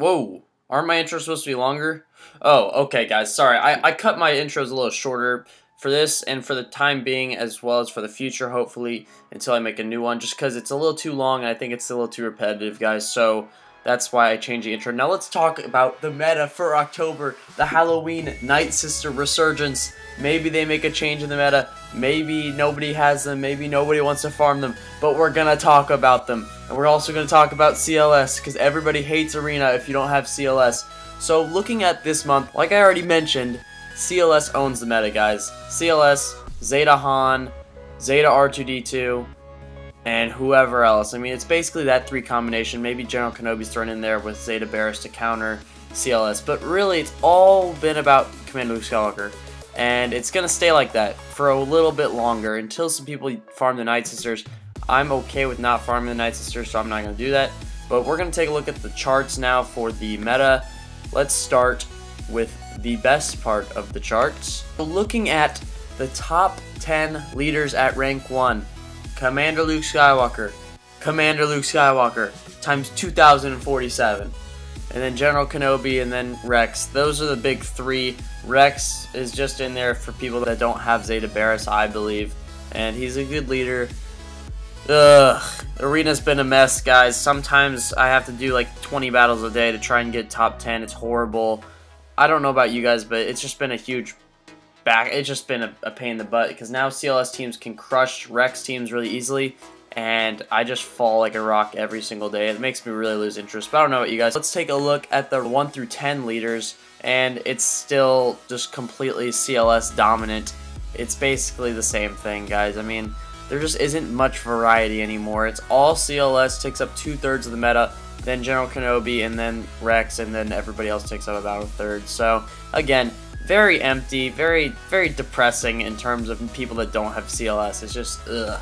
Whoa, aren't my intros supposed to be longer? Oh, okay, guys, sorry. I cut my intros a little shorter for this and for the time being, as well as for the future, hopefully, until I make a new one, just because it's a little too long and I think it's a little too repetitive, guys, so that's why I changed the intro. Now let's talk about the meta for October, the Halloween Night Sister resurgence. Maybe they make a change in the meta, maybe nobody has them, maybe nobody wants to farm them, but we're gonna talk about them. And we're also gonna talk about CLS, because everybody hates Arena if you don't have CLS. So looking at this month, like I already mentioned, CLS owns the meta, guys. CLS, Zeta Han, Zeta R2D2, and whoever else. I mean, it's basically that three combination. Maybe General Kenobi's thrown in there with Zeta Barris to counter CLS, but really it's all been about Commander Luke Skywalker. And it's going to stay like that for a little bit longer until some people farm the Night Sisters. I'm okay with not farming the Night Sisters, so I'm not going to do that. But we're going to take a look at the charts now for the meta. Let's start with the best part of the charts. So looking at the top 10 leaders at rank 1. Commander Luke Skywalker. Commander Luke Skywalker times 2,047. And then General Kenobi, and then Rex. Those are the big three. Rex is just in there for people that don't have Zeta Barris, I believe. And he's a good leader. Ugh. Arena's been a mess, guys. Sometimes I have to do like 20 battles a day to try and get top 10. It's horrible. I don't know about you guys, but it's just been a huge it's just been a pain in the butt, because now CLS teams can crush Rex teams really easily. And I just fall like a rock every single day. It makes me really lose interest. But I don't know about you guys. Let's take a look at the 1 through 10 leaders. And it's still just completely CLS dominant. It's basically the same thing, guys. I mean, there just isn't much variety anymore. It's all CLS, takes up 2/3 of the meta. Then General Kenobi, and then Rex, and then everybody else takes up about 1/3. So, again, very empty, very, very depressing in terms of people that don't have CLS. It's just, ugh.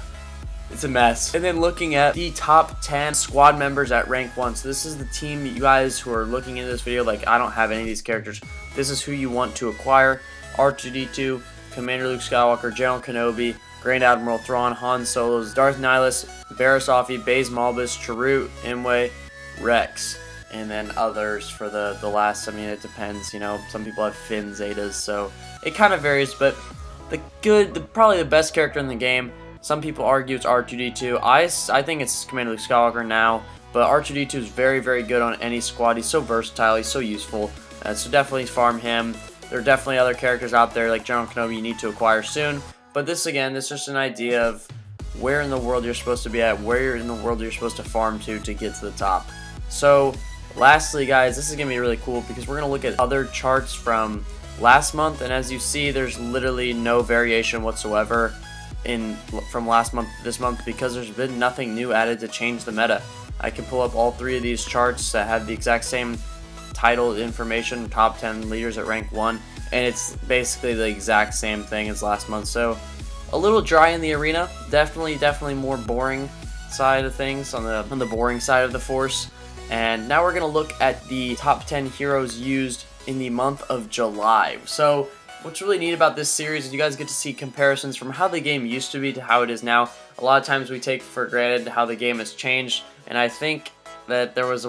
It's a mess. And then looking at the top 10 squad members at rank 1. So this is the team, you guys who are looking into this video, like I don't have any of these characters. This is who you want to acquire. R2D2, Commander Luke Skywalker, General Kenobi, Grand Admiral Thrawn, Han Solos, Darth Nihilus, Barriss Offee, Baze Malbus, Chirrut, Imwe, Rex. And then others for the last. I mean, it depends, you know. Some people have Finn Zetas, so it kind of varies. But probably the best character in the game, some people argue it's R2D2. I think it's Commander Luke Skywalker now, but R2D2 is very, very good on any squad. He's so versatile, he's so useful, so definitely farm him. There are definitely other characters out there like General Kenobi you need to acquire soon, but this again, this is just an idea of where in the world you're supposed to be at, where in the world you're supposed to farm to get to the top. So lastly, guys, this is going to be really cool because we're going to look at other charts from last month, and as you see, there's literally no variation whatsoever from last month to this month, because there's been nothing new added to change the meta. I can pull up all three of these charts that have the exact same title information, top 10 leaders at rank 1, and it's basically the exact same thing as last month. So a little dry in the arena, definitely more boring side of things, on the boring side of the force. And now we're gonna look at the top 10 heroes used in the month of July. So what's really neat about this series is you guys get to see comparisons from how the game used to be to how it is now. A lot of times we take for granted how the game has changed, and I think that there was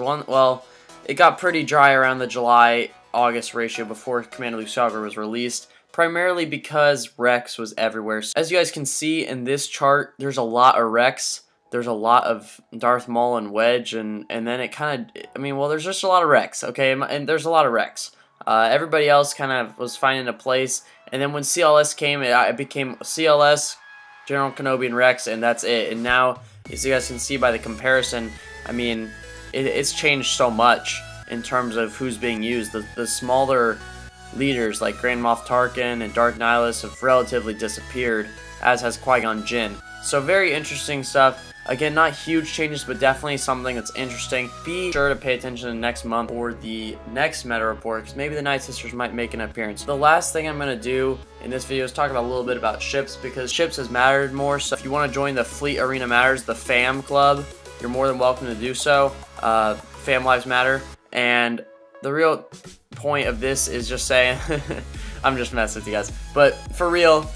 it got pretty dry around the July-August ratio before Commander Luke Skywalker was released, primarily because Rex was everywhere. So as you guys can see in this chart, there's a lot of Rex, there's a lot of Darth Maul and Wedge, and then it kind of, I mean, well, there's just a lot of Rex, okay, and there's a lot of Rex. Everybody else kind of was finding a place, and then when CLS came, it became CLS, General Kenobi, and Rex, and that's it. And now, as you guys can see by the comparison, I mean, it's changed so much in terms of who's being used. The smaller leaders like Grand Moff Tarkin and Darth Nihilus have relatively disappeared, as has Qui-Gon Jinn. So very interesting stuff. Again, not huge changes, but definitely something that's interesting. Be sure to pay attention to next month for the next meta report, because maybe the Night Sisters might make an appearance. The last thing I'm going to do in this video is talk about a little bit about ships, because ships has mattered more. So if you want to join the Fleet Arena Matters, the FAM Club, you're more than welcome to do so. FAM Lives Matter. And the real point of this is just saying, I'm just messing with you guys, but for real,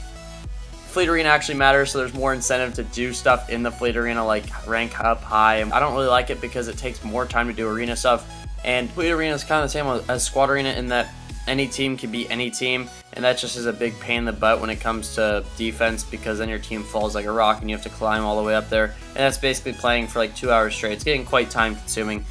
Fleet Arena actually matters, so there's more incentive to do stuff in the Fleet Arena, like rank up high. I don't really like it because it takes more time to do arena stuff And Complete Arena is kind of the same as Squad Arena in that any team can beat any team, and that just is a big pain in the butt when it comes to defense, because then your team falls like a rock and you have to climb all the way up there, and that's basically playing for like 2 hours straight. It's getting quite time consuming,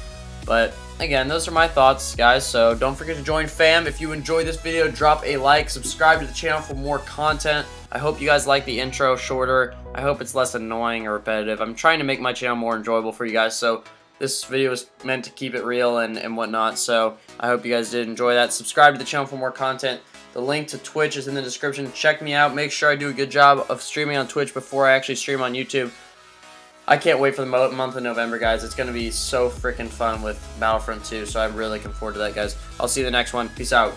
but again, those are my thoughts, guys. So don't forget to join fam. If you enjoyed this video, drop a like, subscribe to the channel for more content. I hope you guys like the intro shorter. I hope it's less annoying or repetitive. I'm trying to make my channel more enjoyable for you guys, so this video is meant to keep it real and whatnot, so I hope you guys did enjoy that. Subscribe to the channel for more content. The link to Twitch is in the description. Check me out. Make sure I do a good job of streaming on Twitch before I actually stream on YouTube. I can't wait for the month of November, guys. It's going to be so freaking fun with Battlefront 2, so I'm really looking forward to that, guys. I'll see you in the next one. Peace out.